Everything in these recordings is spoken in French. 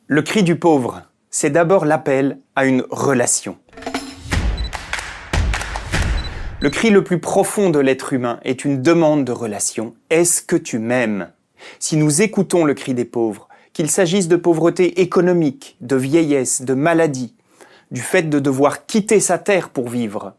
Le cri du pauvre, c'est d'abord l'appel à une relation. Le cri le plus profond de l'être humain est une demande de relation. Est-ce que tu m'aimes? Si nous écoutons le cri des pauvres, qu'il s'agisse de pauvreté économique, de vieillesse, de maladie, du fait de devoir quitter sa terre pour vivre,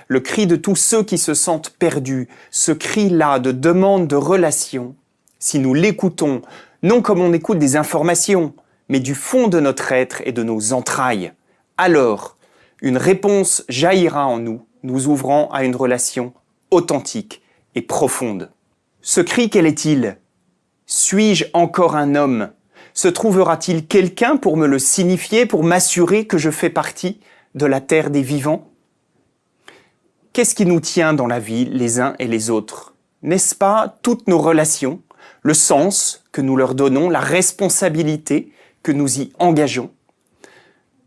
le cri de tous ceux qui se sentent perdus, ce cri-là de demande de relation, si nous l'écoutons, non comme on écoute des informations, mais du fond de notre être et de nos entrailles, alors une réponse jaillira en nous, nous ouvrant à une relation authentique et profonde. Ce cri, quel est-il? Suis-je encore un homme? Se trouvera-t-il quelqu'un pour me le signifier, pour m'assurer que je fais partie de la terre des vivants? Qu'est-ce qui nous tient dans la vie, les uns et les autres? N'est-ce pas toutes nos relations, le sens que nous leur donnons, la responsabilité que nous y engageons?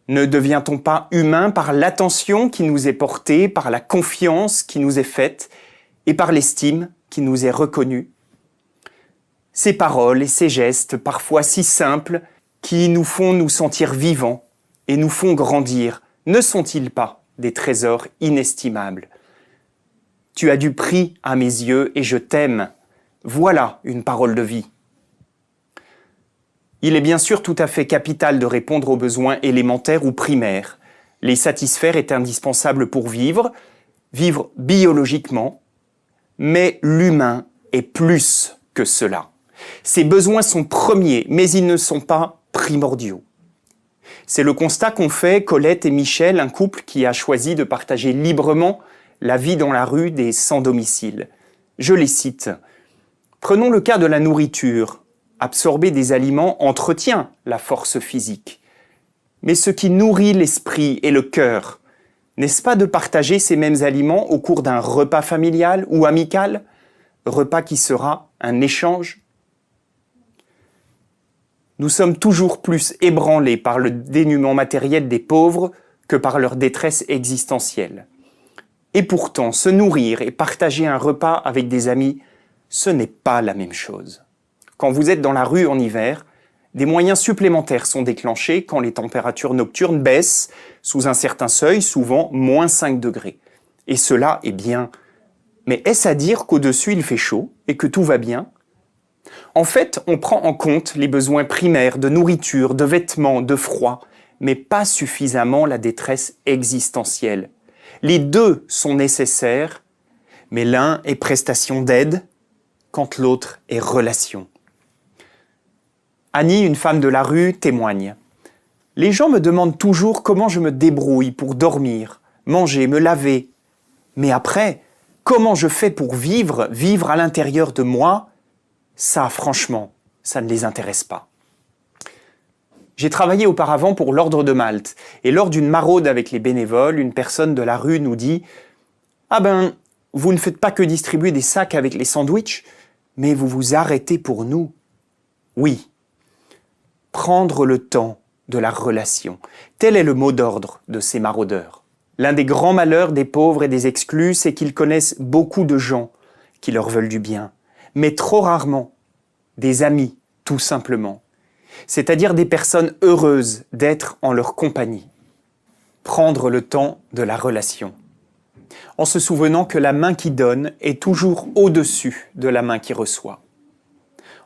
Ne devient-on pas humain par l'attention qui nous est portée, par la confiance qui nous est faite et par l'estime qui nous est reconnue? Ces paroles et ces gestes, parfois si simples, qui nous font nous sentir vivants et nous font grandir, ne sont-ils pas des trésors inestimables? Tu as du prix à mes yeux et je t'aime. Voilà une parole de vie. Il est bien sûr tout à fait capital de répondre aux besoins élémentaires ou primaires. Les satisfaire est indispensable pour vivre biologiquement, mais l'humain est plus que cela. Ses besoins sont premiers, mais ils ne sont pas primordiaux. C'est le constat qu'ont fait Colette et Michel, un couple qui a choisi de partager librement la vie dans la rue des sans-domicile. Je les cite. « Prenons le cas de la nourriture. Absorber des aliments entretient la force physique. Mais ce qui nourrit l'esprit et le cœur, n'est-ce pas de partager ces mêmes aliments au cours d'un repas familial ou amical, repas qui sera un échange? Nous sommes toujours plus ébranlés par le dénuement matériel des pauvres que par leur détresse existentielle. Et pourtant, se nourrir et partager un repas avec des amis, ce n'est pas la même chose. Quand vous êtes dans la rue en hiver, des moyens supplémentaires sont déclenchés quand les températures nocturnes baissent sous un certain seuil, souvent moins 5 degrés. Et cela est bien. Mais est-ce à dire qu'au-dessus il fait chaud et que tout va bien? En fait, on prend en compte les besoins primaires de nourriture, de vêtements, de froid, mais pas suffisamment la détresse existentielle. Les deux sont nécessaires, mais l'un est prestation d'aide, quand l'autre est relation. Annie, une femme de la rue, témoigne. « Les gens me demandent toujours comment je me débrouille pour dormir, manger, me laver. Mais après, comment je fais pour vivre à l'intérieur de moi? Ça, franchement, ça ne les intéresse pas. » J'ai travaillé auparavant pour l'Ordre de Malte, et lors d'une maraude avec les bénévoles, une personne de la rue nous dit « Ah ben, vous ne faites pas que distribuer des sacs avec les sandwichs, mais vous vous arrêtez pour nous. » Oui, prendre le temps de la relation, tel est le mot d'ordre de ces maraudeurs. L'un des grands malheurs des pauvres et des exclus, c'est qu'ils connaissent beaucoup de gens qui leur veulent du bien, mais trop rarement des amis, tout simplement. C'est-à-dire des personnes heureuses d'être en leur compagnie. Prendre le temps de la relation. En se souvenant que la main qui donne est toujours au-dessus de la main qui reçoit.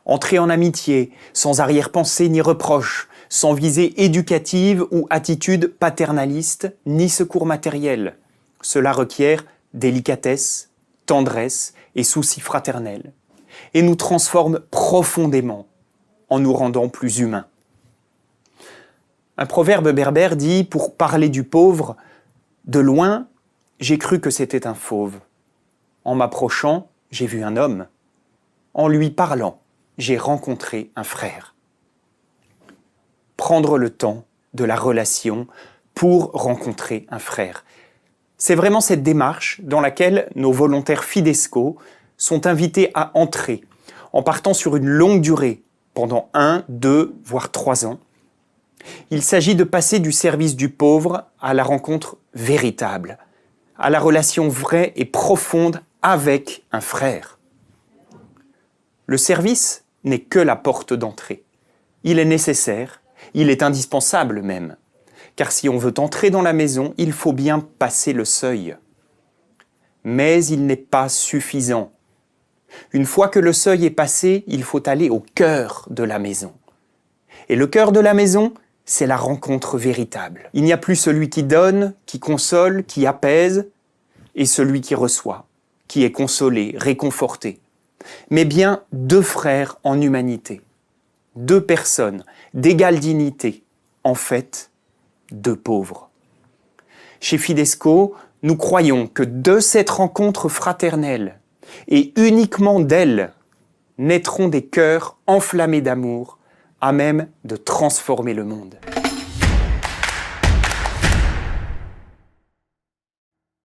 Entrer en amitié, sans arrière-pensée ni reproche, sans visée éducative ou attitude paternaliste, ni secours matériel. Cela requiert délicatesse, tendresse et souci fraternel, et nous transforme profondément en nous rendant plus humains. Un proverbe berbère dit, pour parler du pauvre, de loin, j'ai cru que c'était un fauve. En m'approchant, j'ai vu un homme. En lui parlant, j'ai rencontré un frère. Prendre le temps de la relation pour rencontrer un frère. C'est vraiment cette démarche dans laquelle nos volontaires Fidesco sont invités à entrer, en partant sur une longue durée, pendant 1, 2, voire 3 ans. Il s'agit de passer du service du pauvre à la rencontre véritable, à la relation vraie et profonde avec un frère. Le service n'est que la porte d'entrée. Il est nécessaire, Il est indispensable même, car si on veut entrer dans la maison, il faut bien passer le seuil. Mais il n'est pas suffisant. Une fois que le seuil est passé, il faut aller au cœur de la maison. Et le cœur de la maison, c'est la rencontre véritable. Il n'y a plus celui qui donne, qui console, qui apaise, et celui qui reçoit, qui est consolé, réconforté. Mais bien deux frères en humanité, deux personnes d'égale dignité, en fait, deux pauvres. Chez Fidesco, nous croyons que de cette rencontre fraternelle, et uniquement d'elle, naîtront des cœurs enflammés d'amour, à même de transformer le monde.